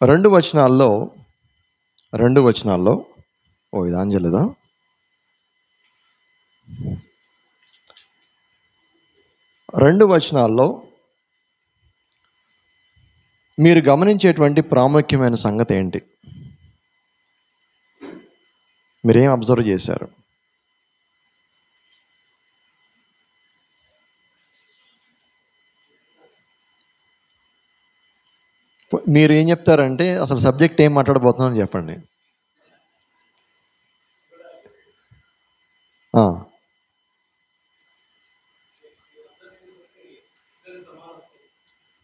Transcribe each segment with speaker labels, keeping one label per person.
Speaker 1: రెండు వచనాల్లో ఇది ఆంజలేదా? రెండు వచనాల్లో మీరు గమనించేటువంటి ప్రాముఖ్యమైన సంగతి ఏంటి? మీరేం అబ్జర్వ్ చేశారు? మీరు ఏం చెప్తారంటే అసలు సబ్జెక్ట్ ఏం మాట్లాడబోతున్నారని చెప్పండి.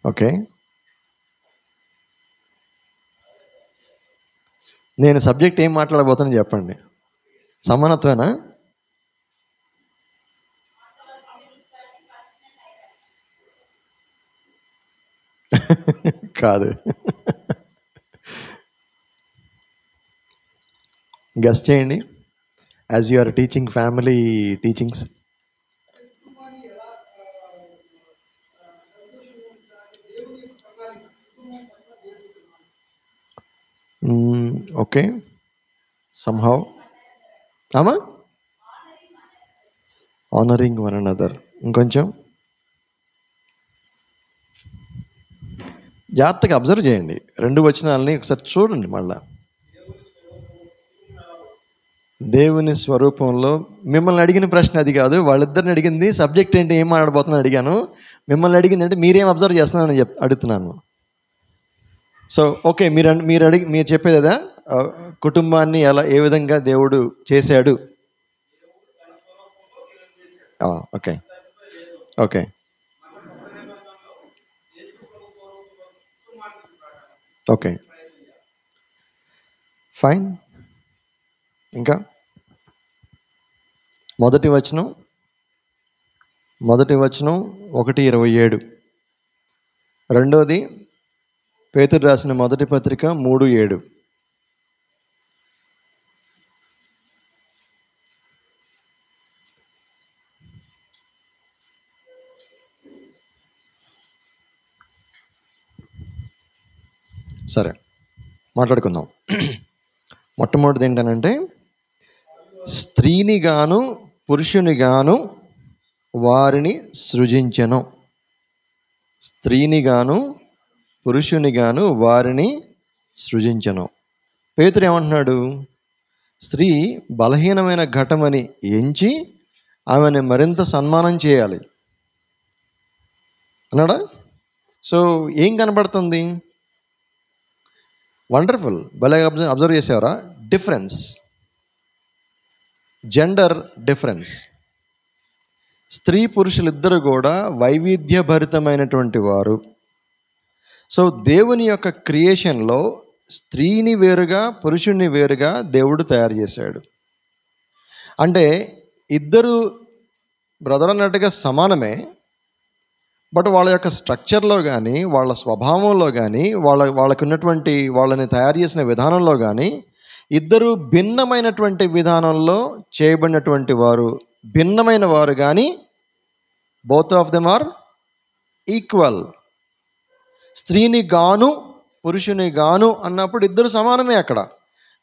Speaker 1: ఓకే, నేను సబ్జెక్ట్ ఏం మాట్లాడబోతున్నాను చెప్పండి. సమానత్వేనా? కాదు. గెస్ చేయండి. As you are teaching family teachings. Okay, somehow honoring one another. ఇంకొంచెం జాగ్రత్తగా అబ్జర్వ్ చేయండి. రెండు వచనాలని ఒకసారి చూడండి. మళ్ళా దేవుని స్వరూపంలో మిమ్మల్ని అడిగిన ప్రశ్న అది కాదు, వాళ్ళిద్దరిని అడిగింది సబ్జెక్ట్ ఏంటి, ఏం మాట్లాడబోతున్నా అడిగాను. మిమ్మల్ని అడిగింది అంటే మీరేం అబ్జర్వ్ చేస్తున్నారని అడుగుతున్నాను. సో ఓకే, మీరు చెప్పేది అదా? కుటుంబాన్ని ఏ విధంగా దేవుడు చేశాడు? Okay okay okay, fine. ఇంకా మొదటి వచనం 1:27. రెండోది పేతురు రాసిన మొదటి పత్రిక 3:7. సరే, మాట్లాడుకుందాం. మొట్టమొదటిది ఏంటనంటే, స్త్రీని గాను పురుషుని గాను వారిని సృజించెను. స్త్రీని గాను పురుషుని గాను వారిని సృజించెను. పేతురు ఏమంటున్నాడు? స్త్రీ బలహీనమైన ఘటమని ఎంచి ఆమెను మరింత సన్మానం చేయాలి అన్నాడా? సో ఏం కనబడుతుంది? వండర్ఫుల్, భలే అబ్జర్వ్ చేసేవారా? Difference, gender difference. స్త్రీ పురుషులిద్దరు కూడా వైవిధ్యభరితమైనటువంటి వారు. సో దేవుని యొక్క క్రియేషన్లో స్త్రీని వేరుగా పురుషుణ్ణి వేరుగా దేవుడు తయారు చేశాడు. అంటే ఇద్దరు బ్రదర్ అన్నట్టుగా సమానమే, బట్ వాళ్ళ యొక్క స్ట్రక్చర్లో కానీ వాళ్ళ స్వభావంలో కానీ వాళ్ళకు ఉన్నటువంటి వాళ్ళని తయారు చేసిన విధానంలో కానీ ఇద్దరు భిన్నమైనటువంటి విధానంలో చేయబడినటువంటి వారు, భిన్నమైన వారు. కానీ both of them are equal. స్త్రీని గాను పురుషుని గాను అన్నప్పుడు ఇద్దరు సమానమే అక్కడ.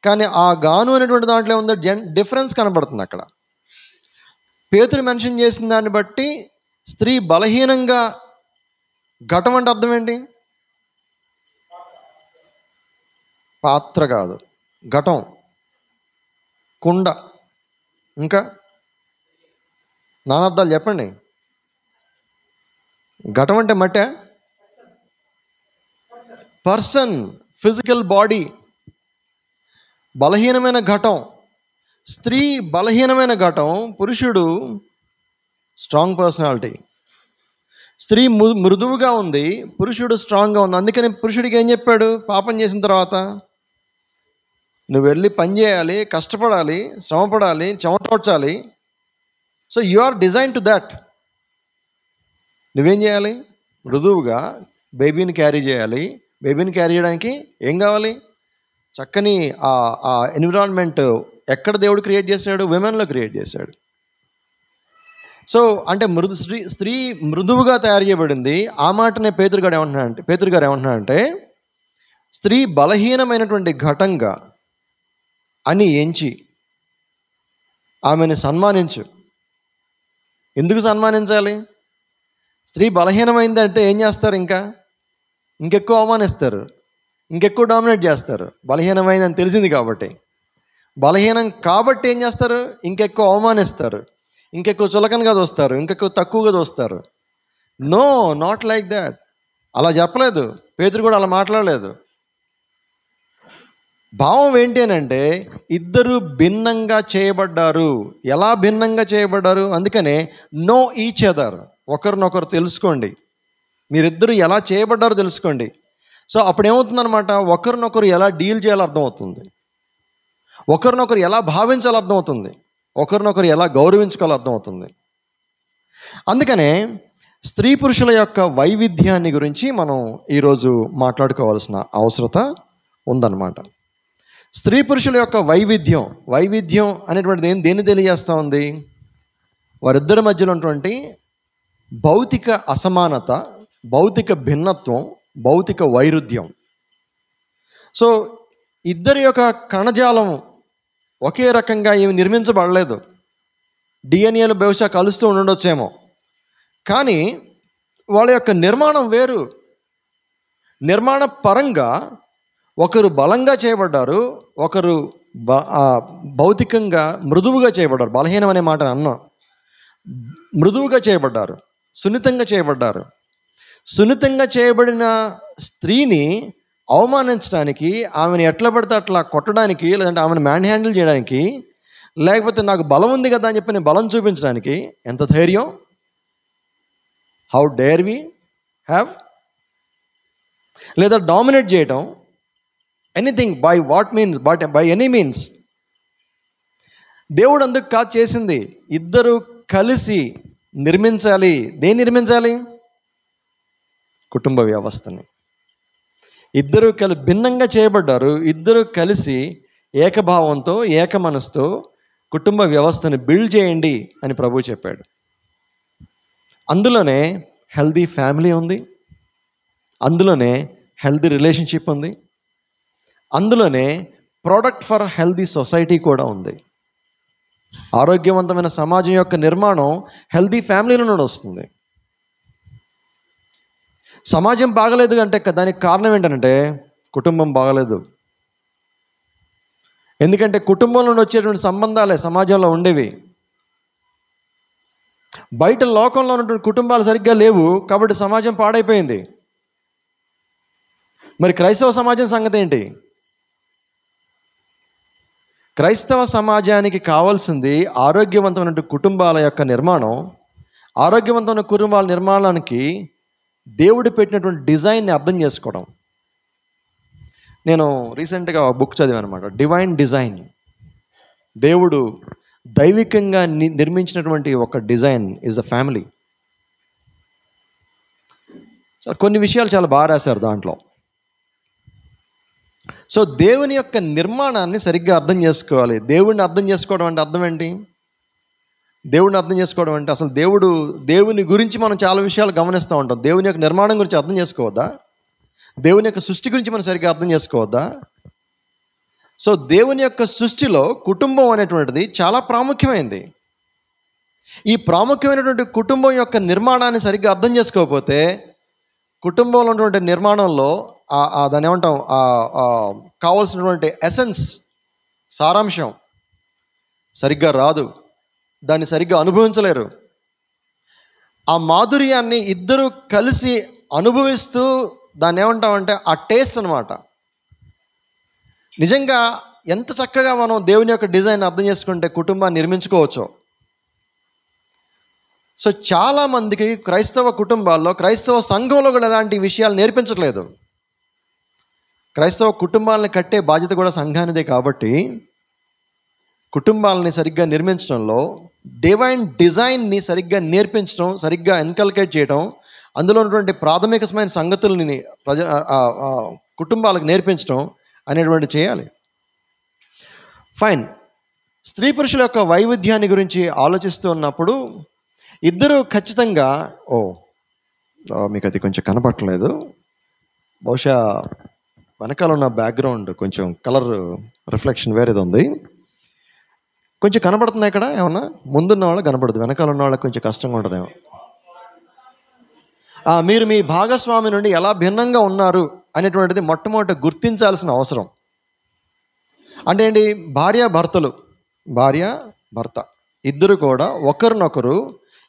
Speaker 1: కానీ ఆ గాను అనేటువంటి దాంట్లో ఉందో డిఫరెన్స్ కనబడుతుంది అక్కడ. పేతురు మెన్షన్ చేసిన దాన్ని బట్టి స్త్రీ బలహీనంగా, ఘటం అంటే అర్థం ఏంటి? పాత్ర కాదు, ఘటం, కుండ, ఇంకా నానార్థాలు చెప్పండి. ఘటం అంటే మట్టే, పర్సన్, ఫిజికల్ బాడీ. బలహీనమైన ఘటం. స్త్రీ బలహీనమైన ఘటం, పురుషుడు స్ట్రాంగ్ పర్సనాలిటీ. స్త్రీ మృదువుగా ఉంది, పురుషుడు స్ట్రాంగ్గా ఉంది. అందుకని పురుషుడికి ఏం చెప్పాడు? పాపం చేసిన తర్వాత నువ్వు వెళ్ళి పని చేయాలి, కష్టపడాలి, శ్రమపడాలి, చెమటోడ్చాలి. So you are design to that. నువ్వేం చేయాలి? మృదువుగా బేబీని క్యారీ చేయాలి. బేబీని క్యారీ చేయడానికి ఏం కావాలి? చక్కని ఆ ఎన్విరాన్మెంట్ ఎక్కడ దేవుడు క్రియేట్ చేశాడు? విమెన్లో క్రియేట్ చేశాడు. సో అంటే స్త్రీ మృదువుగా తయారు చేయబడింది. ఆ మాటనే పేతురు గారు ఏమంటున్నాడంటే స్త్రీ బలహీనమైనటువంటి ఘటంగా అని ఎంచి ఆమెను సన్మానించు. ఎందుకు సన్మానించాలి? స్త్రీ బలహీనమైందంటే ఏం చేస్తారు? ఇంకెక్కువ అవమానిస్తారు, ఇంకెక్కువ డామినేట్ చేస్తారు. బలహీనమైందని తెలిసింది కాబట్టి, బలహీనం కాబట్టి ఏం చేస్తారు? ఇంకెక్కువ అవమానిస్తారు, ఇంకెక్కువ చులకనగా చూస్తారు, ఇంకెక్కువ తక్కువగా చూస్తారు. No, not like that. అలా చెప్పలేదు పేతురు, కూడా అలా మాట్లాడలేదు. భావం ఏంటి అని అంటే, ఇద్దరు భిన్నంగా చేయబడ్డారు. ఎలా భిన్నంగా చేయబడ్డారు? అందుకనే నో ఈచ్ అదర్, ఒకరినొకరు తెలుసుకోండి. మీరిద్దరు ఎలా చేయబడ్డారో తెలుసుకోండి. సో అప్పుడు ఏమవుతుందన్నమాట, ఒకరినొకరు ఎలా డీల్ చేయాలో అర్థమవుతుంది, ఒకరినొకరు ఎలా భావించాలో అర్థమవుతుంది, ఒకరినొకరు ఎలా గౌరవించుకోవాలో అర్థమవుతుంది. అందుకనే స్త్రీ పురుషుల యొక్క వైవిధ్యాన్ని గురించి మనం ఈరోజు మాట్లాడుకోవాల్సిన అవసరత ఉందన్నమాట. స్త్రీ పురుషుల యొక్క వైవిధ్యం అనేటువంటిది దేన్ని తెలియజేస్తూ ఉంది? వారిద్దరి మధ్యలో ఉన్నటువంటి భౌతిక అసమానత, భౌతిక భిన్నత్వం, భౌతిక వైరుధ్యం. సో ఇద్దరి యొక్క కణజాలం ఒకే రకంగా ఏమి నిర్మించబడలేదు. డిఎన్ఏలు బహుశా కలుస్తూ ఉండొచ్చేమో, కానీ వాళ్ళ యొక్క నిర్మాణం వేరు. నిర్మాణ పరంగా ఒకరు బలంగా చేయబడ్డారు, ఒకరు భౌతికంగా మృదువుగా చేయబడ్డారు. బలహీనం అనే మాట అన్నా, మృదువుగా చేయబడ్డారు, సున్నితంగా చేయబడ్డారు. సున్నితంగా చేయబడిన స్త్రీని అవమానించడానికి, ఆమెను ఎట్లా పడితే అట్లా కొట్టడానికి, లేదంటే ఆమెను మ్యాన్ హ్యాండిల్ చేయడానికి, లేకపోతే నాకు బలం ఉంది కదా అని చెప్పి నేను బలం చూపించడానికి ఎంత ధైర్యం! How dare we have? లేదా డామినేట్ చేయటం, anything, by what means, by any means. దేవుడు అందుకు కాదు చేసింది. ఇద్దరు కలిసి నిర్మించాలి. దేన్ని నిర్మించాలి? కుటుంబ వ్యవస్థని. ఇద్దరు భిన్నంగా చేయబడ్డారు. ఇద్దరు కలిసి ఏకభావంతో, ఏక మనసుతో కుటుంబ వ్యవస్థని బిల్డ్ చేయండి అని ప్రభువు చెప్పాడు. అందులోనే హెల్దీ ఫ్యామిలీ ఉంది, అందులోనే హెల్దీ రిలేషన్షిప్ ఉంది, అందులోనే ప్రోడక్ట్ ఫర్ హెల్దీ సొసైటీ కూడా ఉంది. ఆరోగ్యవంతమైన సమాజం యొక్క నిర్మాణం హెల్దీ ఫ్యామిలీల నుండి వస్తుంది. సమాజం బాగలేదు అంటే దానికి కారణం ఏంటంటే కుటుంబం బాగలేదు. ఎందుకంటే కుటుంబం నుండి వచ్చేటువంటి సంబంధాలే సమాజంలో ఉండేవి. బయట లోకంలో ఉన్నటువంటి కుటుంబాలు సరిగ్గా లేవు కాబట్టి సమాజం పాడైపోయింది. మరి క్రైస్తవ సమాజం సంగతి ఏంటి? క్రైస్తవ సమాజానికి కావాల్సింది ఆరోగ్యవంతమైన కుటుంబాల యొక్క నిర్మాణం. ఆరోగ్యవంతమైన కుటుంబాల నిర్మాణానికి దేవుడు పెట్టినటువంటి డిజైన్ని అర్థం చేసుకోవడం. నేను రీసెంట్గా ఒక బుక్ చదివాను అనమాట, డివైన్ డిజైన్. దేవుడు దైవికంగా నిర్మించినటువంటి ఒక డిజైన్ ఈజ్ ద ఫ్యామిలీ. కొన్ని విషయాలు చాలా బాగా రాశారు దాంట్లో. సో దేవుని యొక్క నిర్మాణాన్ని సరిగ్గా అర్థం చేసుకోవాలి. దేవుడిని అర్థం చేసుకోవడం అంటే అర్థం ఏంటి? దేవుడిని అర్థం చేసుకోవడం అంటే అసలు దేవుని గురించి మనం చాలా విషయాలు గమనిస్తూ ఉంటాం. దేవుని యొక్క నిర్మాణం గురించి అర్థం చేసుకోవద్దా? దేవుని యొక్క సృష్టి గురించి మనం సరిగ్గా అర్థం చేసుకోవద్దా? సో దేవుని యొక్క సృష్టిలో కుటుంబం అనేటువంటిది చాలా ప్రాముఖ్యమైనది. ఈ ప్రాముఖ్యమైనటువంటి కుటుంబం యొక్క నిర్మాణాన్ని సరిగ్గా అర్థం చేసుకోకపోతే కుటుంబంలో ఉన్నటువంటి నిర్మాణంలో దాన్ని ఏమంటాం, కావాల్సినటువంటి ఎసెన్స్, సారాంశం సరిగ్గా రాదు. దాన్ని సరిగ్గా అనుభవించలేరు. ఆ మాధుర్యాన్ని ఇద్దరు కలిసి అనుభవిస్తూ దాన్ని ఏమంటామంటే ఆ టేస్ట్ అనమాట. నిజంగా ఎంత చక్కగా మనం దేవుని యొక్క డిజైన్ అర్థం చేసుకుంటే కుటుంబాన్ని నిర్మించుకోవచ్చు. సో చాలామందికి క్రైస్తవ కుటుంబాల్లో, క్రైస్తవ సంఘంలో కూడా ఎలాంటి విషయాలు నేర్పించట్లేదు. క్రైస్తవ కుటుంబాలను కట్టే బాధ్యత కూడా సంఘానిదే. కాబట్టి కుటుంబాలని సరిగ్గా నిర్మించడంలో డివైన్ డిజైన్ని సరిగ్గా నేర్పించడం, సరిగ్గా ఎన్కల్కేట్ చేయడం, అందులో ఉన్నటువంటి ప్రాథమికమైన సంగతులని కుటుంబాలకు నేర్పించడం అనేటువంటి చేయాలి. ఫైన్. స్త్రీ పురుషుల యొక్క వైవిధ్యాన్ని గురించి ఆలోచిస్తూ ఉన్నప్పుడు ఇద్దరు ఖచ్చితంగా మీకు అది కొంచెం కనపట్టలేదు, బహుశా వెనకాల ఉన్న బ్యాక్గ్రౌండ్ కొంచెం కలర్ రిఫ్లెక్షన్ వేరేది ఉంది. కొంచెం కనబడుతుంది ఇక్కడ ఏమన్నా? ముందున్న వాళ్ళకి కనబడదు, వెనకాల ఉన్న వాళ్ళకి కొంచెం కష్టంగా ఉంటుందేమో. మీరు మీ భాగస్వామి నుండి ఎలా భిన్నంగా ఉన్నారు అనేటువంటిది మొట్టమొదటి గుర్తించాల్సిన అవసరం. అంటే ఏంటి? భార్య భర్త ఇద్దరు కూడా ఒకరినొకరు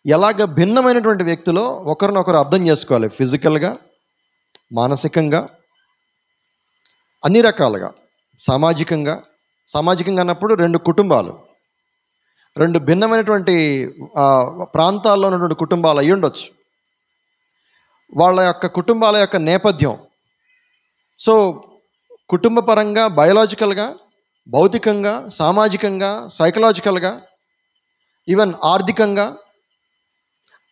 Speaker 1: ఎలాగ భిన్నమైనటువంటి వ్యక్తులో ఒకరినొకరు అర్థం చేసుకోవాలి. ఫిజికల్గా, మానసికంగా, అన్ని రకాలుగా. సామాజికంగా అన్నప్పుడు రెండు కుటుంబాలు, రెండు భిన్నమైనటువంటి ప్రాంతాల్లో ఉన్నటువంటి కుటుంబాలు అయి ఉండొచ్చు. వాళ్ళ యొక్క కుటుంబాల యొక్క నేపథ్యం, సో కుటుంబపరంగా, బయోలాజికల్గా, భౌతికంగా, సామాజికంగా, సైకలాజికల్గా, ఈవెన్ ఆర్థికంగా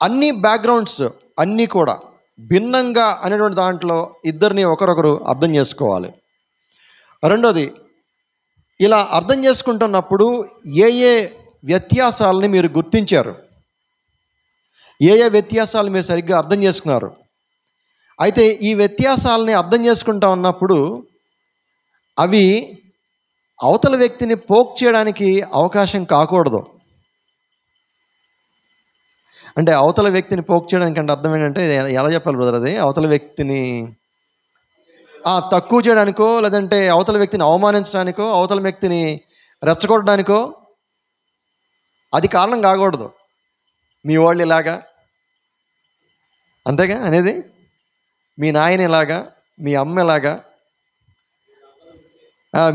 Speaker 1: అన్ని బ్యాక్గ్రౌండ్స్ అన్నీ కూడా భిన్నంగా అనేటువంటి దాంట్లో ఇద్దరిని ఒకరొకరు అర్థం చేసుకోవాలి. రెండోది, ఇలా అర్థం చేసుకుంటున్నప్పుడు ఏ వ్యత్యాసాలని మీరు గుర్తించారు, ఏ వ్యత్యాసాలు మీరు సరిగ్గా అర్థం చేసుకున్నారు. అయితే ఈ వ్యత్యాసాలని అర్థం చేసుకుంటా ఉన్నప్పుడు అవి అవతల వ్యక్తిని పోక్ చేయడానికి అవకాశం కాకూడదు. అంటే అవతల వ్యక్తిని పోక్ చేయడానికి అంటే అర్థం ఏంటంటే, ఎలా చెప్పాలి బ్రదర్? అది అవతల వ్యక్తిని తక్కువ చేయడానికో, లేదంటే అవతల వ్యక్తిని అవమానించడానికో, అవతల వ్యక్తిని రెచ్చగొట్టడానికో అది కారణం కాకూడదు. మీ వాళ్ళు ఇలాగా, అంతేగా అనేది. మీ నాయన ఇలాగా, మీ అమ్మ ఇలాగా,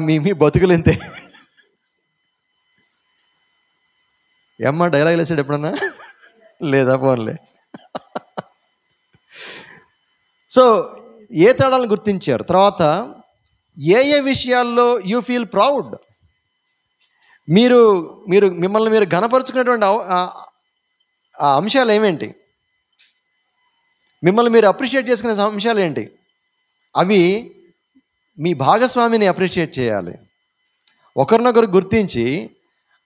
Speaker 1: మీ బతుకులు ఇంతే. ఏమ్మా డైలాగ్ వేసాడు ఎప్పుడన్నా? లేదా ఫోన్లే. సో ఏ తేడాలను గుర్తించారు? తర్వాత ఏ విషయాల్లో యూ ఫీల్ ప్రౌడ్, మీరు మిమ్మల్ని మీరు ఘనపరుచుకునేటువంటి ఆ అంశాలు ఏమేంటి? మిమ్మల్ని మీరు అప్రిషియేట్ చేసుకునే అంశాలు ఏంటి? అవి మీ భాగస్వామిని అప్రిషియేట్ చేయాలి. ఒకరినొకరు గుర్తించి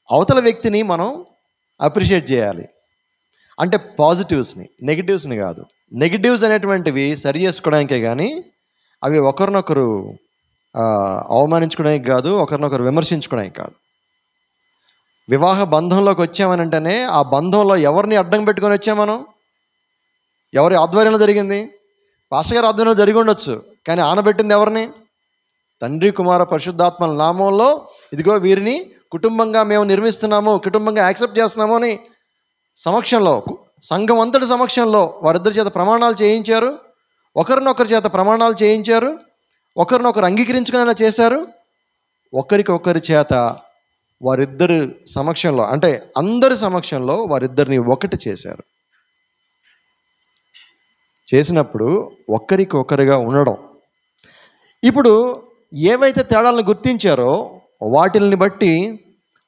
Speaker 1: అవతల వ్యక్తిని మనం అప్రిషియేట్ చేయాలి. అంటే పాజిటివ్స్ని, నెగిటివ్స్ని కాదు. నెగిటివ్స్ అనేటువంటివి సరి చేసుకోవడానికే కానీ అవి ఒకరినొకరు అవమానించుకోవడానికి కాదు, ఒకరినొకరు విమర్శించుకోవడానికి కాదు. వివాహ బంధంలోకి వచ్చామనంటేనే ఆ బంధంలో ఎవరిని అడ్డం పెట్టుకొని వచ్చాం మనం? ఎవరి ఆధ్వర్యంలో జరిగింది? పాస్టర్ గారి ఆధ్వర్యంలో జరిగి ఉండొచ్చు, కానీ ఆనబెట్టింది ఎవరిని? తండ్రి, కుమార, పరిశుద్ధాత్మల నామంలో ఇదిగో వీరిని కుటుంబంగా మేము నిర్మిస్తున్నాము, కుటుంబంగా యాక్సెప్ట్ చేస్తున్నాము అని సమక్షంలో, సంఘం అంతటి సమక్షంలో వారిద్దరి చేత ప్రమాణాలు చేయించారు. ఒకరినొకరి చేత ప్రమాణాలు చేయించారు, ఒకరినొకరు అంగీకరించుకునేలా చేశారు. ఒకరికొకరి చేత వారిద్దరి సమక్షంలో, అంటే అందరి సమక్షంలో వారిద్దరిని ఒకటి చేశారు. చేసినప్పుడు ఒక్కరికి ఒకరిగా ఉండడం. ఇప్పుడు ఏవైతే తేడాలను గుర్తించారో వాటిని బట్టి,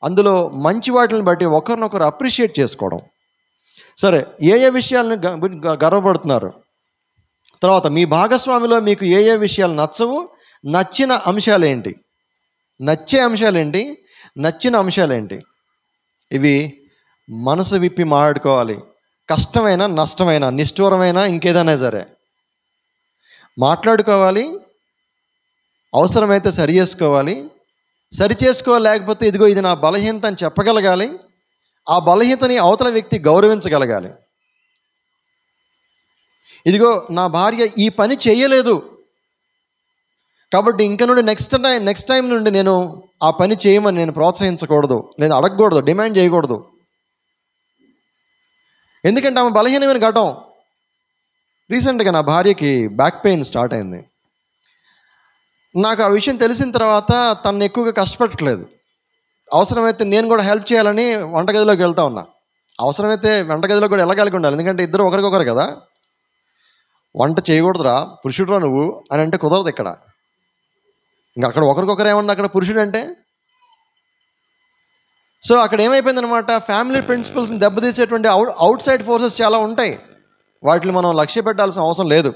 Speaker 1: అందులో మంచి వాటిని బట్టి ఒకరినొకరు అప్రిషియేట్ చేసుకోవడం. సరే, ఏ విషయాలను గర్వపడుతున్నారు? తర్వాత మీ భాగస్వామిలో మీకు ఏ విషయాలు నచ్చవు, నచ్చిన అంశాలేంటి? నచ్చే అంశాలేంటి, నచ్చిన అంశాలేంటి? ఇవి మనసు విప్పి మాట్లాడుకోవాలి. కష్టమైన, నష్టమైన, నిష్ఠూరమైన, ఇంకేదైనా సరే మాట్లాడుకోవాలి. అవసరమైతే సరి చేసుకోవాలి. సరి చేసుకోలేకపోతే ఇదిగో ఇది నా బలహీనత అని చెప్పగలగాలి. ఆ బలహీనతని అవతల వ్యక్తి గౌరవించగలగాలి. ఇదిగో నా భార్య ఈ పని చేయలేదు కాబట్టి ఇంక నుండి నెక్స్ట్ టైం నుండి నేను ఆ పని చేయమని నేను ప్రోత్సహించకూడదు, నేను అడగకూడదు, డిమాండ్ చేయకూడదు. ఎందుకంటే ఆమె బలహీనమైన ఘటం. రీసెంట్గా నా భార్యకి బ్యాక్ పెయిన్ స్టార్ట్ అయింది. నాకు ఆ విషయం తెలిసిన తర్వాత తను ఎక్కువగా కష్టపెట్టట్లేదు. అవసరమైతే నేను కూడా హెల్ప్ చేయాలని వంటగదిలోకి వెళ్తా ఉన్నా. అవసరమైతే వంటగదిలో కూడా వెళ్ళగలిగి ఉండాలి, ఎందుకంటే ఇద్దరు ఒకరికొకరు కదా. వంట చేయకూడదురా, పురుషుడురా నువ్వు అని అంటే కుదరదు ఇక్కడ. ఇంకా అక్కడ ఒకరికొకరు ఏమన్నా అక్కడ పురుషుడు అంటే. సో అక్కడ ఏమైపోయిందనమాట, ఫ్యామిలీ ప్రిన్సిపల్స్ని దెబ్బతీసేటువంటి అవుట్ సైడ్ ఫోర్సెస్ చాలా ఉంటాయి. వాటిని మనం లక్ష్య పెట్టాల్సిన అవసరం లేదు.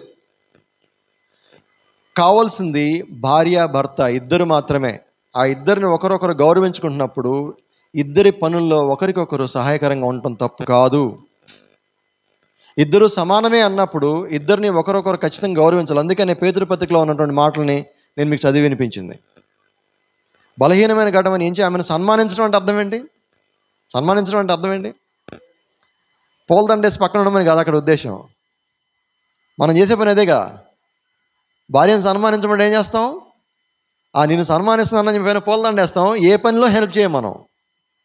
Speaker 1: కావాల్సింది భార్య భర్త ఇద్దరు మాత్రమే. ఆ ఇద్దరిని ఒకరొకరు గౌరవించుకుంటున్నప్పుడు ఇద్దరి పనుల్లో ఒకరికొకరు సహాయకరంగా ఉండటం తప్పు కాదు. ఇద్దరు సమానమే అన్నప్పుడు ఇద్దరిని ఒకరొకరు ఖచ్చితంగా గౌరవించాలి. అందుకనే పేతురు పత్రికలో ఉన్నటువంటి మాటల్ని నేను మీకు చదివి వినిపించింది. బలహీనమైన ఘటన అని ఏంటి? ఆమెను సన్మానించడం అంటే అర్థం ఏంటి? సన్మానించడం అంటే అర్థం ఏంటి? పూలదండేసి పక్కన ఉండమని కాదు అక్కడ ఉద్దేశం. మనం చేసే పని అదేగా. భార్యను సన్మానించమంటే ఏం చేస్తాం? నిన్ను సన్మానిస్తున్నానని చెప్పిన పూలదండేస్తాం. ఏ పనిలో హెల్ప్ చేయం మనం.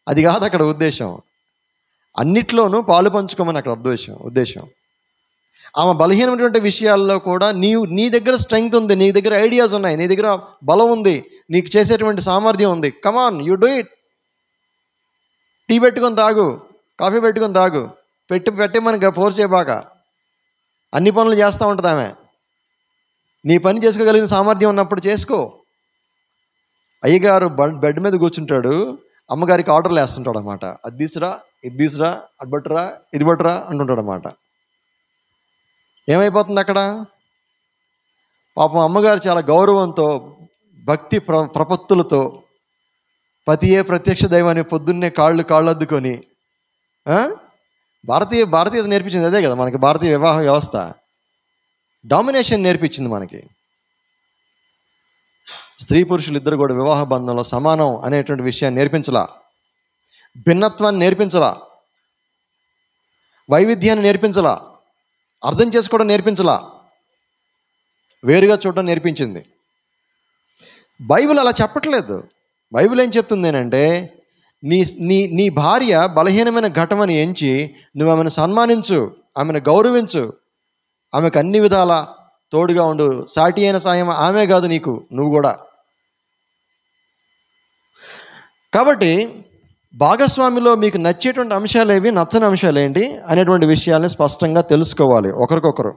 Speaker 1: అది కాదు అక్కడ ఉద్దేశం. అన్నిట్లోనూ పాలు పంచుకోమని అక్కడ ఉద్దేశం. ఆమె బలహీనమైనటువంటి విషయాల్లో కూడా నీ దగ్గర స్ట్రెంగ్త్ ఉంది, నీ దగ్గర ఐడియాస్ ఉన్నాయి, నీ దగ్గర బలం ఉంది, నీకు చేసేటువంటి సామర్థ్యం ఉంది. కమాన్, యూ డూ ఇట్. టీ పెట్టుకొని తాగు, కాఫీ పెట్టుకొని తాగు, పెట్టమని ఫోర్స్ చేయబాక. అన్ని పనులు చేస్తూ ఉంటుంది ఆమె. నీ పని చేసుకోగలిగిన సామర్థ్యం ఉన్నప్పుడు చేసుకో. అయ్యగారు బెడ్ మీద కూర్చుంటాడు, అమ్మగారికి ఆర్డర్లు వేస్తుంటాడు అనమాట. అది తీసురా, ఇది తీసురా, అది బట్టురా, ఇది బట్టురా అంటుంటాడు అనమాట. ఏమైపోతుంది అక్కడ? పాపం అమ్మగారు చాలా గౌరవంతో, భక్తి ప్రపత్తులతో, పతియే ప్రత్యక్ష దైవాన్ని పొద్దున్నే కాళ్ళు అద్దుకొని, భారతీయత నేర్పించింది అదే కదా మనకి. భారతీయ వివాహ వ్యవస్థ డామినేషన్ నేర్పించింది మనకి. స్త్రీ పురుషులు ఇద్దరు కూడా వివాహ బంధంలో సమానం అనేటువంటి విషయాన్ని నేర్పించలా, భిన్నత్వాన్ని నేర్పించలా, వైవిధ్యాన్ని నేర్పించలా, అర్థం చేసుకోవడం నేర్పించలా, వేరుగా చూడడం నేర్పించింది. బైబిల్ అలా చెప్పట్లేదు. బైబిల్ ఏం చెప్తుంది అంటే, నీ భార్య బలహీనమైన ఘటమని ఎంచి నువ్వు ఆమెను సన్మానించు, ఆమెను గౌరవించు, ఆమెకు అన్ని విధాల తోడుగా ఉండు. సాటి అయిన సాయం ఆమె కాదు నీకు, నువ్వు కూడా. కాబట్టి భాగస్వామిలో మీకు నచ్చేటువంటి అంశాలు ఏవి, నచ్చని అంశాలు ఏంటి అనేటువంటి విషయాల్ని స్పష్టంగా తెలుసుకోవాలి ఒకరికొకరు.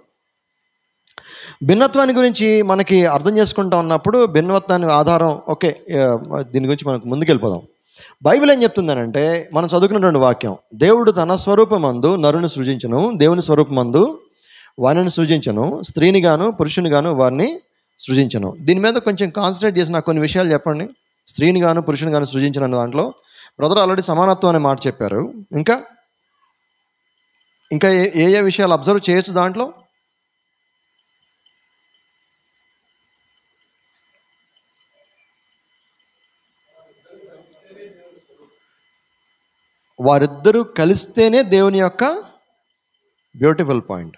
Speaker 1: భిన్నత్వాన్ని గురించి మనకి అర్థం చేసుకుంటా ఉన్నప్పుడు భిన్నత్వాన్ని ఆధారం ఓకే, దీని గురించి మనకు ముందుకెళ్ళిపోదాం. బైబిల్ ఏం చెప్తుందనంటే, మనం చదువుకున్నటువంటి వాక్యం, దేవుడు తన స్వరూపమందు నరుని సృజించను, దేవుని స్వరూపమందు వారిని సృజించను, స్త్రీని గాను పురుషుని గాను వారిని సృజించను. దీని మీద కొంచెం కాన్సన్ట్రేట్ చేసి నాకు కొన్ని విషయాలు చెప్పండి. స్త్రీని గాను పురుషుని గాను సృజించిన దాంట్లో బ్రదర్ ఆల్రెడీ సమానత్వం అనే మాట చెప్పారు. ఇంకా ఏ విషయాలు అబ్జర్వ్ చేయొచ్చు దాంట్లో? వారిద్దరూ కలిస్తేనే దేవుని యొక్క బ్యూటిఫుల్ పాయింట్.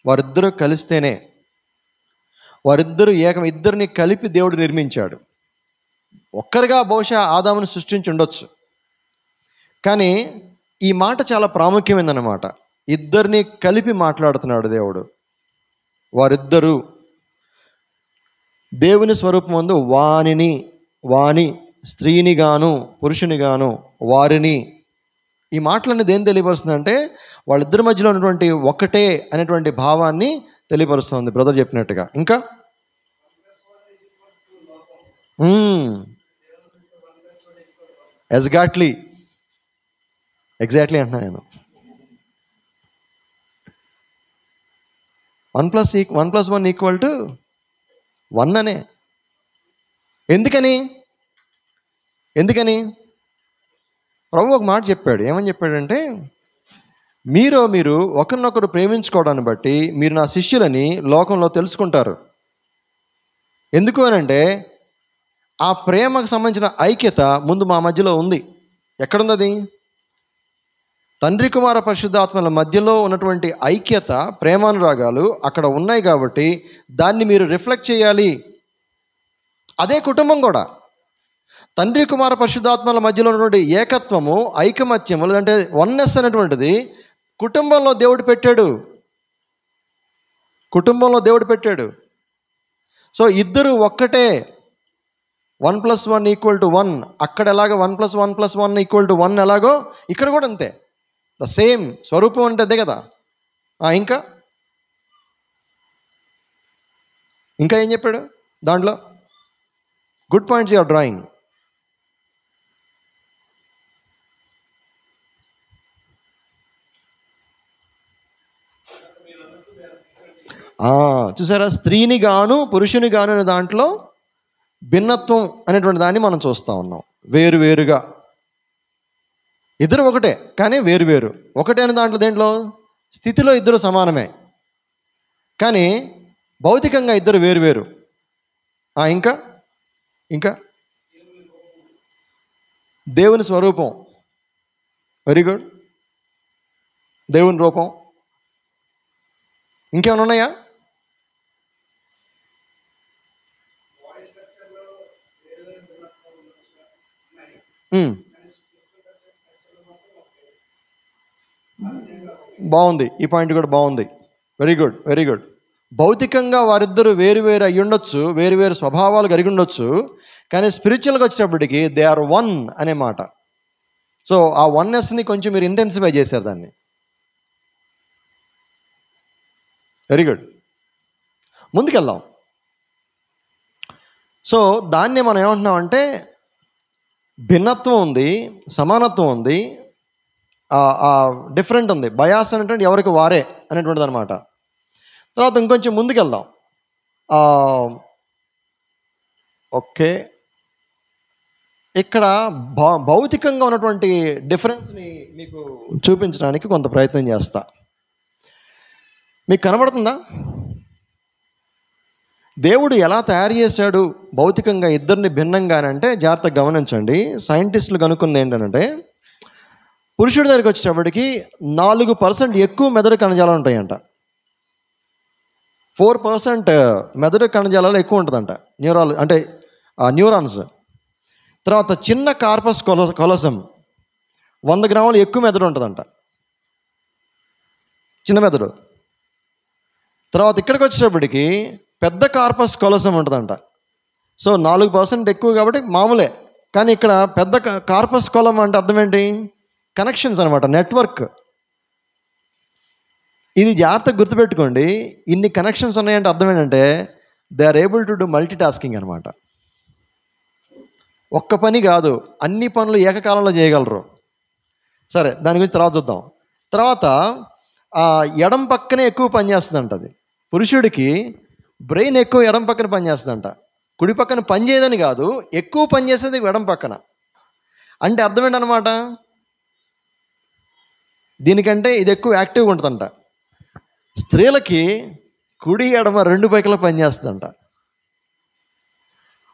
Speaker 1: వారిద్దరూ కలిస్తేనే, వారిద్దరూ ఇద్దరిని కలిపి దేవుడు నిర్మించాడు. ఒక్కరిగా బహుశా ఆదామును సృష్టించి ఉండొచ్చు, కానీ ఈ మాట చాలా ప్రాముఖ్యమైనదన్నమాట. ఇద్దరిని కలిపి మాట్లాడుతున్నాడు దేవుడు. వారిద్దరూ దేవుని స్వరూపమందు వాని స్త్రీని గాను పురుషుని గాను వారిని. ఈ మాటలన్నీ దేని తెలియపరుస్తుందంటే, వాళ్ళిద్దరి మధ్యలో ఉన్నటువంటి ఒకటే అనేటువంటి భావాన్ని తెలియపరుస్తుంది బ్రదర్ చెప్పినట్టుగా. ఇంకా ఎగ్జాక్ట్లీ అంటున్నా నేను. 1 + 1 = 1 అనే. ఎందుకని ప్రభు ఒక మాట చెప్పాడు. ఏమని చెప్పాడంటే, మీరు ఒకరినొకరు ప్రేమించుకోవడాన్ని బట్టి మీరు నా శిష్యులని లోకంలో తెలుసుకుంటారు. ఎందుకు అనంటే, ఆ ప్రేమకు సంబంధించిన ఐక్యత ముందు మా మధ్యలో ఉంది. ఎక్కడుంది అది? తండ్రి కుమార పరిశుద్ధాత్మల మధ్యలో ఉన్నటువంటి ఐక్యత, ప్రేమానురాగాలు అక్కడ ఉన్నాయి కాబట్టి దాన్ని మీరు రిఫ్లెక్ట్ చేయాలి. అదే కుటుంబం కూడా. తండ్రి కుమార పరిశుద్ధాత్మల మధ్యలో ఉన్నటువంటి ఏకత్వము, ఐకమత్యము, లేదంటే వన్నెస్ అనేటువంటిది కుటుంబంలో దేవుడు పెట్టాడు. సో ఇద్దరు ఒక్కటే. 1 + 1 = 1. అక్కడ ఎలాగో 1 + 1 + 1 = 1 ఎలాగో ఇక్కడ కూడా అంతే. ద సేమ్ స్వరూపం అంటే అదే కదా. ఇంకా ఏం చెప్పాడు దాంట్లో? Good points your drawing. చూసారా, స్త్రీని గాను పురుషుని గాను అనే దాంట్లో భిన్నత్వం అనేటువంటి దాన్ని మనం చూస్తూ ఉన్నాం. వేరువేరుగా ఇద్దరు ఒకటే, కానీ వేరువేరు. ఒకటే అనే దాంట్లో దేంట్లో స్థితిలో ఇద్దరు సమానమే, కానీ భౌతికంగా ఇద్దరు వేరువేరు. ఇంకా ఇంకా దేవుని స్వరూపం, వెరీ గుడ్, దేవుని రూపం. ఇంకేమైనా ఉన్నాయా? బాగుంది, ఈ పాయింట్ కూడా బాగుంది. Very good, very good. భౌతికంగా వారిద్దరూ వేరు వేరు అయ్యి ఉండొచ్చు, వేరు వేరు స్వభావాలు కలిగి ఉండొచ్చు, కానీ స్పిరిచువల్గా వచ్చేటప్పటికి దే ఆర్ వన్ అనే మాట. సో ఆ వన్నెస్ని కొంచెం మీరు ఇంటెన్సిఫై చేశారు దాన్ని. వెరీ గుడ్, ముందుకెళ్దాం. సో దాన్నే మనం ఏమంటున్నామంటే భిన్నత్వం ఉంది, సమానత్వం ఉంది, డిఫరెంట్ ఉంది. బయాస్ అనేటువంటి ఎవరికి వారే అనేటువంటిది అనమాట. తర్వాత ఇంకొంచెం ముందుకెళ్దాం. ఓకే, ఇక్కడ భౌతికంగా ఉన్నటువంటి డిఫరెన్స్ని మీకు చూపించడానికి కొంత ప్రయత్నం చేస్తా. మీకు కనబడుతుందా? దేవుడు ఎలా తయారు చేశాడు భౌతికంగా ఇద్దరిని భిన్నంగానంటే జాగ్రత్తగా గమనించండి. సైంటిస్టులు కనుక్కుంది ఏంటంటే పురుషుడి దగ్గరికి వచ్చేటప్పటికి 4% ఎక్కువ మెదడు కణజాలాలు ఉంటాయంట. 4% మెదడు కణజాలాలు ఎక్కువ ఉంటుందంట, న్యూరాన్స్. తర్వాత చిన్న కార్పస్ కొలసం 100 గ్రాములు ఎక్కువ మెదడు ఉంటుందంట, చిన్న మెదడు. తర్వాత ఇక్కడికి వచ్చేటప్పటికి పెద్ద కార్పస్ కొలసం ఉంటుందంట. సో 4% ఎక్కువ కాబట్టి మామూలే, కానీ ఇక్కడ పెద్ద కార్పస్ కొలం అంటే అర్థం ఏంటి? కనెక్షన్స్ అనమాట, నెట్వర్క్. ఇది జాగ్రత్తగా గుర్తుపెట్టుకోండి. ఇన్ని కనెక్షన్స్ ఉన్నాయంటే అర్థం ఏంటంటే they are able to do multitasking అనమాట. ఒక్క పని కాదు, అన్ని పనులు ఏకకాలంలో చేయగలరు. సరే, దాని గురించి తర్వాత చూద్దాం. తర్వాత ఎడం పక్కనే ఎక్కువ పనిచేస్తుందంట. అది పురుషుడికి బ్రెయిన్ ఎక్కువ ఎడం పక్కన పనిచేస్తుందంట. కుడి పక్కన పని చేయదని కాదు, ఎక్కువ పని చేసేది ఎడం పక్కన. అంటే అర్థం ఏంటనమాట? దీనికంటే ఇది ఎక్కువ యాక్టివ్గా ఉంటుందంట. స్త్రీలకి కుడి ఎడమ 2 పైకలో పనిచేస్తుందంట.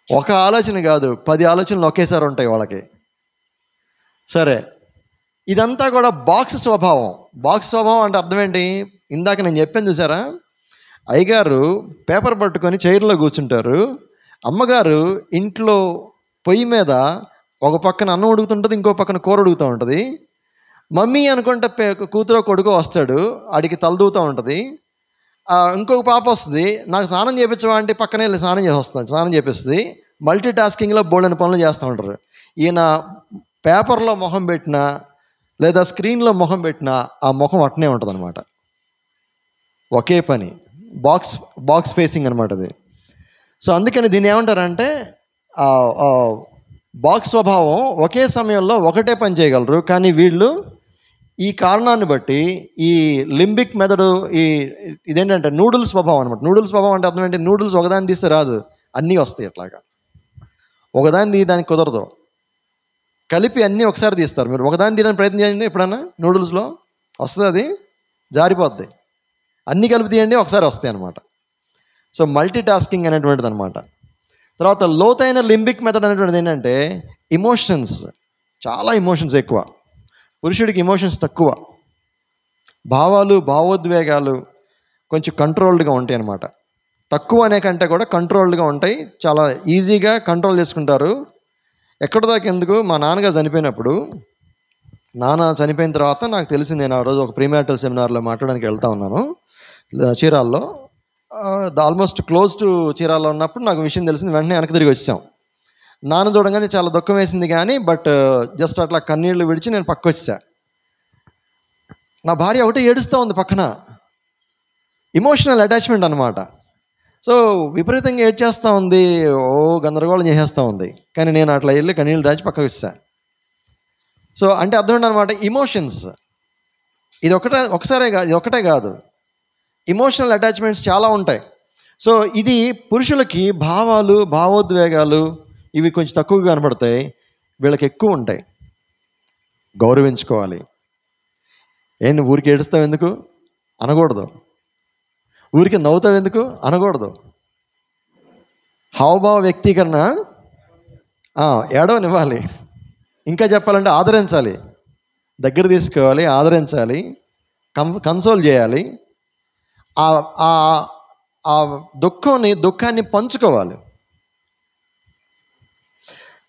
Speaker 1: ఒక ఆలోచన కాదు, 10 ఆలోచనలు ఒకేసారి ఉంటాయి వాళ్ళకి. సరే, ఇదంతా కూడా బాక్స్ స్వభావం. బాక్స్ స్వభావం అంటే అర్థం ఏంటి? ఇందాక నేను చెప్పాను చూసారా, అయ్యగారు పేపర్ పట్టుకొని చైర్లో కూర్చుంటారు, అమ్మగారు ఇంట్లో పొయ్యి మీద ఒక పక్కన అన్నం ఉడుకుతుంటుంది, ఇంకో పక్కన కూర ఉడుకుతూ ఉంటుంది. మమ్మీ అనుకుంటే కూతురో కొడుకో వస్తాడు, ఆడికి తలదూతూ ఉంటుంది. ఇంకొక పాప వస్తుంది, నాకు స్నానం చేయించవా అంటే పక్కనే వెళ్ళి స్నానం చేపిస్తుంది. మల్టీ టాస్కింగ్లో బోల్డెన్ పనులు చేస్తూ ఉంటారు. ఈయన పేపర్లో మొహం పెట్టినా లేదా స్క్రీన్లో మొహం పెట్టినా ఆ ముఖం అట్నే ఉంటుంది అనమాట. ఒకే పని, బాక్స్ ఫేసింగ్ అనమాట అది. సో అందుకని దీన్ని ఏమంటారంటే బాక్స్ స్వభావం. ఒకే సమయంలో ఒకటే పని చేయగలరు, కానీ వీళ్ళు ఈ కారణాన్ని బట్టి ఈ లింబిక్ మెదడు, ఇదేంటంటే నూడిల్స్ స్వభావం అనమాట. నూడిల్స్ స్వభావం అంటే అర్థం ఏంటి? నూడిల్స్ ఒకదాన్ని తీస్తే రాదు, అన్నీ వస్తాయి. అట్లాగా ఒకదాన్ని తీయడానికి కుదరదు, కలిపి అన్నీ ఒకసారి తీస్తారు. మీరు ఒకదాన్ని తీయడానికి ప్రయత్నం చేయండి ఎప్పుడన్నా, నూడిల్స్లో వస్తుంది, అది జారిపోద్ది. అన్నీ కలిపి తీయండి, ఒకసారి వస్తాయి అన్నమాట. సో మల్టీ టాస్కింగ్ అనేటువంటిది అనమాట. తర్వాత లోతైన లింబిక్ మెథడ్ అనేటువంటిది ఏంటంటే ఇమోషన్స్, చాలా ఇమోషన్స్ ఎక్కువ. పురుషుడికి ఇమోషన్స్ తక్కువ. భావాలు, భావోద్వేగాలు కొంచెం కంట్రోల్డ్గా ఉంటాయి అన్నమాట. తక్కువ అనే కంటే కూడా కంట్రోల్డ్గా ఉంటాయి, చాలా ఈజీగా కంట్రోల్ చేసుకుంటారు. ఎక్కడి దాకా ఎందుకు, మా నాన్నగారు చనిపోయినప్పుడు, నాన్న చనిపోయిన తర్వాత నాకు తెలిసింది, నేను ఆ రోజు ఒక ప్రీమ్యారిటల్ సెమినార్లో మాట్లాడడానికి వెళ్తా ఉన్నాను చీరాల్లో. ఆల్మోస్ట్ క్లోజ్ టు చీరాల్లో ఉన్నప్పుడు నాకు విషయం తెలిసింది. వెంటనే వెనక్కి తిరిగి వచ్చాం. నాన్న చూడగానే చాలా దుఃఖం వేసింది, కానీ బట్ జస్ట్ అట్లా కన్నీళ్లు విడిచి నేను పక్కకు వచ్చా. నా భార్య ఒకటే ఏడుస్తూ ఉంది పక్కన. ఇమోషనల్ అటాచ్మెంట్ అనమాట. సో విపరీతంగా ఏడ్చేస్తూ ఉంది, గందరగోళం చేసేస్తూ ఉంది. కానీ నేను అట్లా వెళ్ళి కన్నీళ్ళు దాచి పక్కకు వచ్చా. సో అంటే అర్థం ఏంటనమాట, ఇమోషన్స్. ఇది ఒకటే కాదు, ఇమోషనల్ అటాచ్మెంట్స్ చాలా ఉంటాయి. సో ఇది పురుషులకి భావాలు, భావోద్వేగాలు ఇవి కొంచెం తక్కువగా కనబడతాయి, వీళ్ళకి ఎక్కువ ఉంటాయి. గౌరవించుకోవాలి. ఏంటి ఊరికి ఏడుస్తావు ఎందుకు అనకూడదు, ఊరికి నవ్వుతావు ఎందుకు అనకూడదు. హావభావ వ్యక్తీకరణ ఏడవనివ్వాలి. ఇంకా చెప్పాలంటే ఆదరించాలి, దగ్గర తీసుకోవాలి, ఆదరించాలి, కన్సోల్ చేయాలి. ఆ దుఃఖాన్ని పంచుకోవాలి.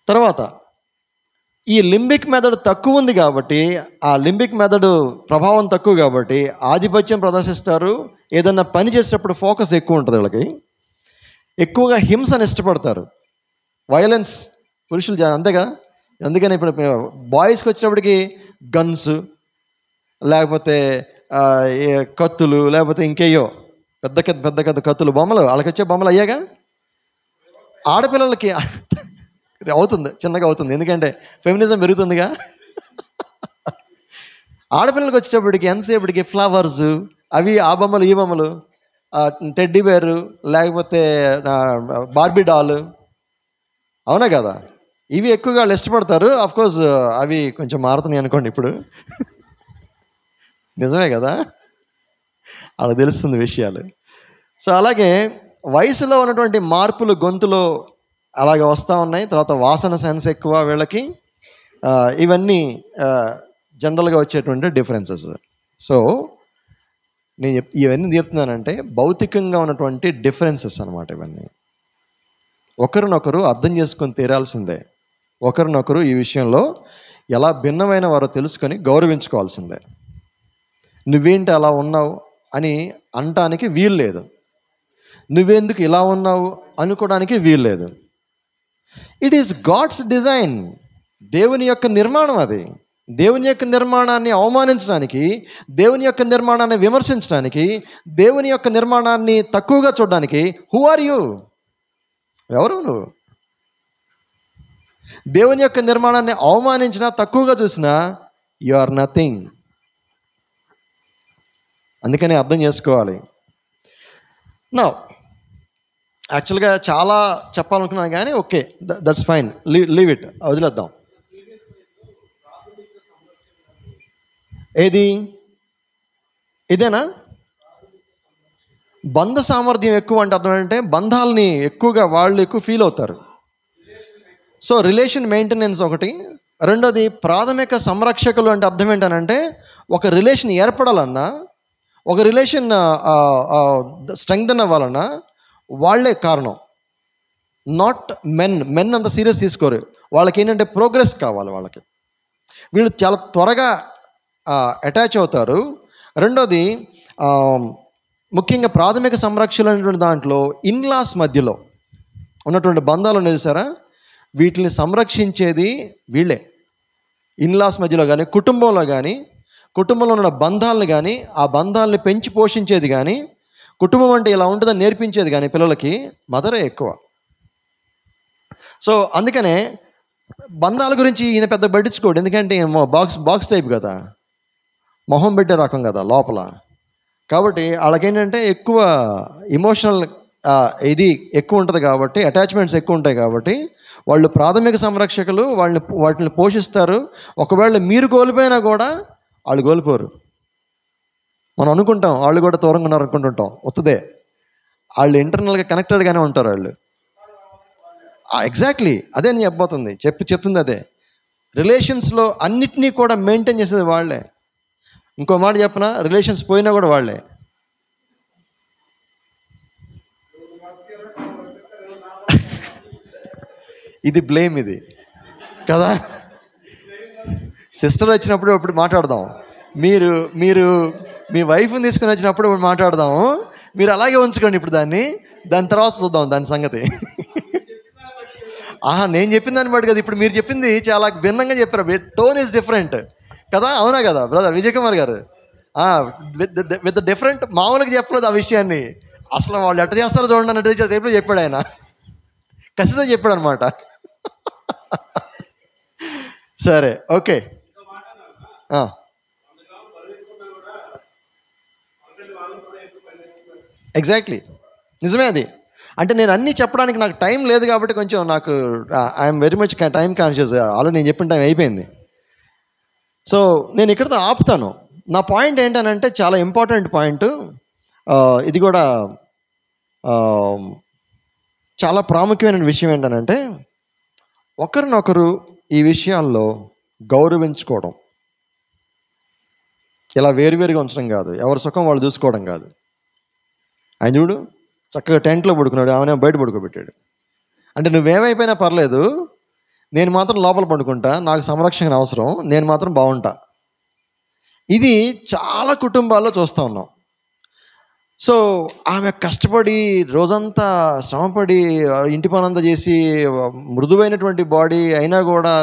Speaker 1: తర్వాత ఈ లింబిక్ మెథడ్ తక్కువ ఉంది కాబట్టి, ఆ లింబిక్ మెథడ్ ప్రభావం తక్కువ కాబట్టి ఆధిపత్యం ప్రదర్శిస్తారు. ఏదన్నా పని చేసేటప్పుడు ఫోకస్ ఎక్కువ ఉంటుంది వీళ్ళకి. ఎక్కువగా హింసను ఇష్టపడతారు, వైలెన్స్. పురుషులు అంతేగా. అందుకని ఇప్పుడు బాయ్స్కి వచ్చినప్పటికి గన్స్, లేకపోతే కత్తులు, లేకపోతే ఇంకేయో పెద్ద కత్తులు, బొమ్మలు. వాళ్ళకి వచ్చే బొమ్మలు అయ్యాగా. ఆడపిల్లలకి అవుతుంది, చిన్నగా అవుతుంది, ఎందుకంటే ఫెమినిజం పెరుగుతుందిగా. ఆడపిల్లలకి వచ్చేటప్పటికి ఎంతసేపటికి ఫ్లవర్స్, అవి, ఆ బొమ్మలు, ఈ బొమ్మలు, టెడ్డీ బేరు, లేకపోతే బార్బీ డాల్. అవునా కదా? ఇవి ఎక్కువగా వాళ్ళు ఇష్టపడతారు. అఫ్కోర్స్ అవి కొంచెం మారుతున్నాయి అనుకోండి ఇప్పుడు. నిజమే కదా, అలా తెలుస్తుంది విషయాలు. సో అలాగే వయసులో ఉన్నటువంటి మార్పులు గొంతులో అలాగే వస్తూ ఉన్నాయి. తర్వాత వాసన సెన్స్ ఎక్కువ వీళ్ళకి. ఇవన్నీ జనరల్గా వచ్చేటువంటి డిఫరెన్సెస్. సో నేను ఇవన్నీ చెప్తున్నానంటే భౌతికంగా ఉన్నటువంటి డిఫరెన్సెస్ అనమాట ఇవన్నీ. ఒకరినొకరు అర్థం చేసుకొని తీరాల్సిందే. ఒకరినొకరు ఈ విషయంలో ఎలా భిన్నమైన వారో తెలుసుకొని గౌరవించుకోవాల్సిందే. నువ్వేంటి అలా ఉన్నావు అని అనటానికి వీలు లేదు, నువ్వెందుకు ఇలా ఉన్నావు అనుకోవడానికి వీలు లేదు. ఇట్ ఈస్ గాడ్స్ డిజైన్, దేవుని యొక్క నిర్మాణం అది. దేవుని యొక్క నిర్మాణాన్ని అవమానించడానికి, దేవుని యొక్క నిర్మాణాన్ని విమర్శించడానికి, దేవుని యొక్క నిర్మాణాన్ని తక్కువగా చూడడానికి హూ ఆర్ యూ? ఎవరు నువ్వు? దేవుని యొక్క నిర్మాణాన్ని అవమానించినా, తక్కువగా చూసినా యు ఆర్ నథింగ్. అందుకని అర్థం చేసుకోవాలి. నౌ యాక్చువల్గా చాలా చెప్పాలనుకున్నాను కానీ okay, that's fine, leave it, వదిలేద్దాం. ఏది? ఇదేనా? బంధ సామర్థ్యం ఎక్కువ అంటే అర్థం ఏంటంటే బంధాలని ఎక్కువగా వాళ్ళు ఎక్కువ ఫీల్ అవుతారు. సో రిలేషన్ మెయింటెనెన్స్ ఒకటి. రెండోది ప్రాథమిక సంరక్షకులు అంటే అర్థం ఏంటనంటే ఒక రిలేషన్ ఏర్పడాలన్నా, ఒక రిలేషన్ స్ట్రెంగ్తన్ అవ్వాలన్నా వాళ్ళే కారణం. నాట్ మెన్ అంత సీరియస్ తీసుకోరు. వాళ్ళకి ఏంటంటే ప్రోగ్రెస్ కావాలి వాళ్ళకి. వీళ్ళు చాలా త్వరగా అటాచ్ అవుతారు. రెండోది ముఖ్యంగా ప్రాథమిక సంరక్షణ అనేటువంటి దాంట్లో ఇన్లాస్ మధ్యలో ఉన్నటువంటి బంధాలు ఉన్నాయి చూసారా, వీటిని సంరక్షించేది వీళ్ళే. ఇన్లాస్ మధ్యలో కానీ, కుటుంబంలో కానీ, కుటుంబంలో ఉన్న బంధాలను కానీ, ఆ బంధాలని పెంచి పోషించేది కానీ, కుటుంబం అంటే ఇలా ఉంటుందని నేర్పించేది కానీ పిల్లలకి మదరే ఎక్కువ. సో అందుకనే బంధాల గురించి ఈయన పెద్ద పట్టించుకోడు, ఎందుకంటే బాక్స్ టైప్ కదా, మొహం పెట్టే రకం కదా లోపల. కాబట్టి వాళ్ళకేంటంటే ఎక్కువ ఎమోషనల్ ఇది ఎక్కువ ఉంటుంది కాబట్టి, అటాచ్మెంట్స్ ఎక్కువ ఉంటాయి కాబట్టి వాళ్ళు ప్రాథమిక సంరక్షకులు, వాటిని పోషిస్తారు. ఒకవేళ మీరు కోల్పోయినా కూడా వాళ్ళు కోల్పోరు. మనం అనుకుంటాం వాళ్ళు కూడా దూరంగా ఉన్నారు అనుకుంటుంటాం, వస్తుందే. వాళ్ళు ఇంటర్నల్గా కనెక్టెడ్గానే ఉంటారు వాళ్ళు. ఎగ్జాక్ట్లీ అదే నేను చెప్పబోతుంది, చెప్తుంది అదే. రిలేషన్స్లో అన్నిటినీ కూడా మెయింటైన్ చేసేది వాళ్ళే. ఇంకో మాట చెప్పనా, రిలేషన్స్ పోయినా కూడా వాళ్ళే. ఇది బ్లేమ్, ఇది కదా. సిస్టర్ వచ్చినప్పుడు ఇప్పుడు మాట్లాడదాం, మీరు మీ వైఫ్ని తీసుకుని వచ్చినప్పుడు మాట్లాడదాము. మీరు అలాగే ఉంచుకోండి ఇప్పుడు దాని తర్వాత చూద్దాం దాని సంగతి. నేను చెప్పిన దాన్ని బట్టి కదా, ఇప్పుడు మీరు చెప్పింది చాలా భిన్నంగా చెప్పారు. టోన్ ఈజ్ డిఫరెంట్ కదా, అవునా కదా బ్రదర్ విజయ్ కుమార్ గారు? With different. మామూలుగా చెప్పలేదు ఆ విషయాన్ని, అసలు వాళ్ళు ఎట్ట చేస్తారో చూడండి అన్నట్టు రేపు చెప్పాడు ఆయన, ఖచ్చితంగా చెప్పాడు అనమాట. సరే ఓకే. ఎగ్జాక్ట్లీ నిజమే అది. అంటే నేను అన్నీ చెప్పడానికి నాకు టైం లేదు కాబట్టి కొంచెం నాకు I'm very much time conscious. Already నేను చెప్పిన టైం అయిపోయింది. సో నేను ఇక్కడితో ఆపుతాను. నా పాయింట్ ఏంటనంటే చాలా ఇంపార్టెంట్ పాయింట్. ఇది కూడా చాలా ప్రాముఖ్యమైన విషయం ఏంటంటే ఒకరినొకరు ఈ విషయాల్లో గౌరవించుకోవడం. ఇలా వేరువేరుగా ఉంచడం కాదు, ఎవరి సుఖం వాళ్ళు చూసుకోవడం కాదు. ఆయన చూడు చక్కగా టెంట్లో పడుకున్నాడు, ఆమెనే బయట పడుకోబెట్టాడు. అంటే నువ్వేమైపోయినా పర్లేదు, నేను మాత్రం లోపల పడుకుంటా, నాకు సంరక్షణ అవసరం, నేను మాత్రం బాగుంటా. ఇది చాలా కుటుంబాల్లో చూస్తూ ఉన్నాం. సో ఆమె కష్టపడి రోజంతా శ్రమపడి ఇంటి పనంతా చేసి మృదువైనటువంటి బాడీ అయినా కూడా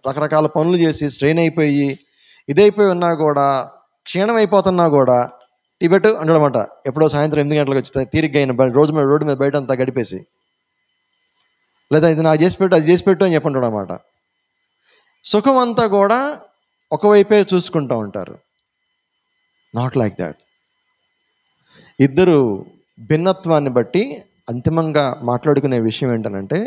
Speaker 1: రకరకాల పనులు చేసి స్ట్రెయిన్ అయిపోయి ఇదైపోయి ఉన్నా కూడా, క్షీణం అయిపోతున్నా కూడా టిబెట్ అంటాడనమాట. ఎప్పుడో సాయంత్రం 8 గంటలకు వచ్చి తీరిగ్గా అయిన రోడ్డు మీద బయట అంతా గడిపేసి, లేదా ఇది నాకు చేసి పెట్టు, అది చేసి పెట్టు అని చెప్పంటాడు అనమాట. సుఖం అంతా కూడా ఒకవైపే చూసుకుంటూ ఉంటారు. Not like that. ఇద్దరు భిన్నత్వాన్ని బట్టి అంతిమంగా మాట్లాడుకునే విషయం ఏంటనంటే,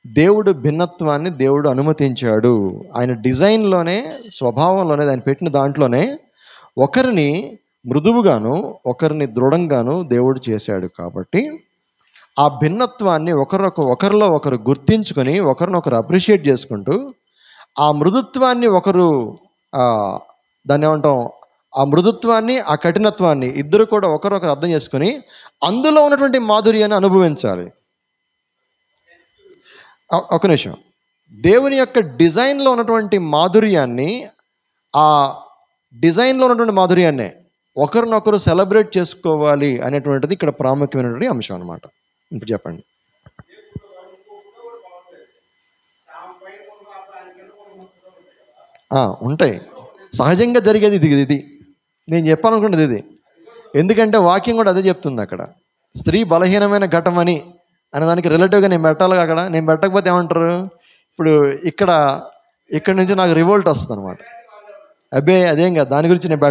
Speaker 1: దేవుడు భిన్నత్వాన్ని దేవుడు అనుమతించాడు. ఆయన డిజైన్లోనే, స్వభావంలోనే, ఆయన పెట్టిన దాంట్లోనే ఒకరిని మృదువుగాను ఒకరిని దృఢంగాను దేవుడు చేశాడు. కాబట్టి ఆ భిన్నత్వాన్ని ఒకరిలో ఒకరు గుర్తించుకొని ఒకరినొకరు అప్రిషియేట్ చేసుకుంటూ, ఆ మృదుత్వాన్ని ఒకరు దాన్ని ఏమంటాం, ఆ మృదుత్వాన్ని ఆ కఠినత్వాన్ని ఇద్దరు కూడా ఒకరొకరు అర్థం చేసుకొని అందులో ఉన్నటువంటి మాధుర్యాన్ని అనుభవించాలి. ఒక నిమిషం, దేవుని యొక్క డిజైన్లో ఉన్నటువంటి మాధుర్యాన్ని, ఆ డిజైన్లో ఉన్నటువంటి మాధుర్యాన్నే ఒకరినొకరు సెలబ్రేట్ చేసుకోవాలి అనేటువంటిది ఇక్కడ ప్రాముఖ్యమైనటువంటి అంశం అనమాట. ఇప్పుడు చెప్పండి. ఉంటాయి, సహజంగా జరిగేది ఇది. నేను చెప్పాలనుకున్నది ఇది. ఎందుకంటే వాక్యం కూడా అదే చెప్తుంది. అక్కడ స్త్రీ బలహీనమైన ఘటం అని అనేదానికి రిలేటివ్గా నేను పెట్టాలి. అక్కడ నేను పెట్టకపోతే ఏమంటారు? ఇప్పుడు ఇక్కడి నుంచి నాకు రివోల్ట్ వస్తుంది అనమాట. అబ్బే అదేం కాదు, దాని గురించి నేను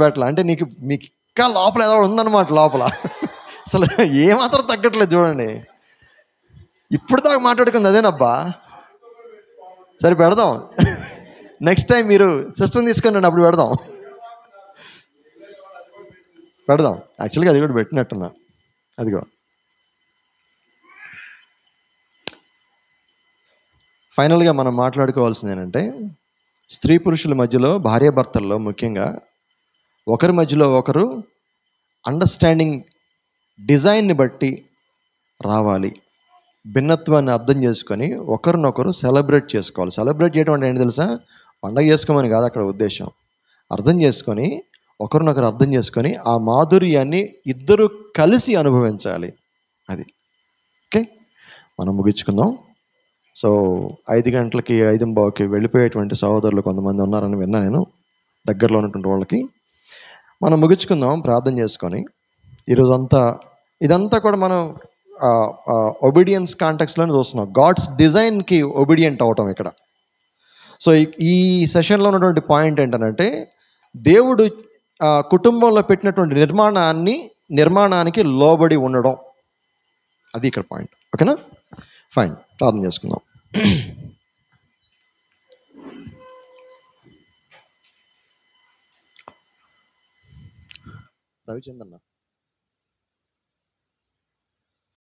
Speaker 1: పెట్టలా. అంటే మీకు ఇంకా లోపల ఏదో ఉందన్నమాట. లోపల అసలు ఏమాత్రం తగ్గట్లేదు చూడండి. ఇప్పుడు దాకా మాట్లాడుకుంది అదేనబ్బా. సరే పెడదాం, నెక్స్ట్ టైం మీరు సిస్టమ్ తీసుకొని రండి, అప్పుడు పెడదాం. యాక్చువల్గా అది కూడా పెట్టినట్టున్నా. అదిగో ఫైనల్గా మనం మాట్లాడుకోవాల్సింది ఏంటంటే, స్త్రీ పురుషుల మధ్యలో, భార్యాభర్తల్లో ముఖ్యంగా ఒకరి మధ్యలో ఒకరు అండర్స్టాండింగ్ డిజైన్ని బట్టి రావాలి. భిన్నత్వాన్ని అర్థం చేసుకొని ఒకరినొకరు సెలబ్రేట్ చేసుకోవాలి. సెలబ్రేట్ చేయడం అంటే ఏంటి తెలుసా? పండగ చేసుకోమని కాదు అక్కడ ఉద్దేశం. అర్థం చేసుకొని ఒకరినొకరు అర్థం చేసుకొని ఆ మాధుర్యాన్ని ఇద్దరు కలిసి అనుభవించాలి. అది ఓకే. మనం ముగించుకుందాం. సో 5 గంటలకి 5:15కి వెళ్ళిపోయేటువంటి సహోదరులు కొంతమంది ఉన్నారని విన్నా నేను, దగ్గరలో ఉన్నటువంటి వాళ్ళకి. మనం ముగించుకుందాం ప్రార్థన చేసుకొని. ఇదంతా కూడా మనం ఒబీడియన్స్ కాంటెక్స్లోనే చూస్తున్నాం. గాడ్స్ డిజైన్కి ఒబీడియంట్ అవటం ఇక్కడ. సో ఈ సెషన్లో ఉన్నటువంటి పాయింట్ ఏంటంటే, దేవుడు కుటుంబంలో పెట్టినటువంటి నిర్మాణానికి లోబడి ఉండడం. అది ఇక్కడ పాయింట్. ఓకేనా? ఫైన్, ప్రార్థన చేసుకుందాం. రవిచంద్రన్న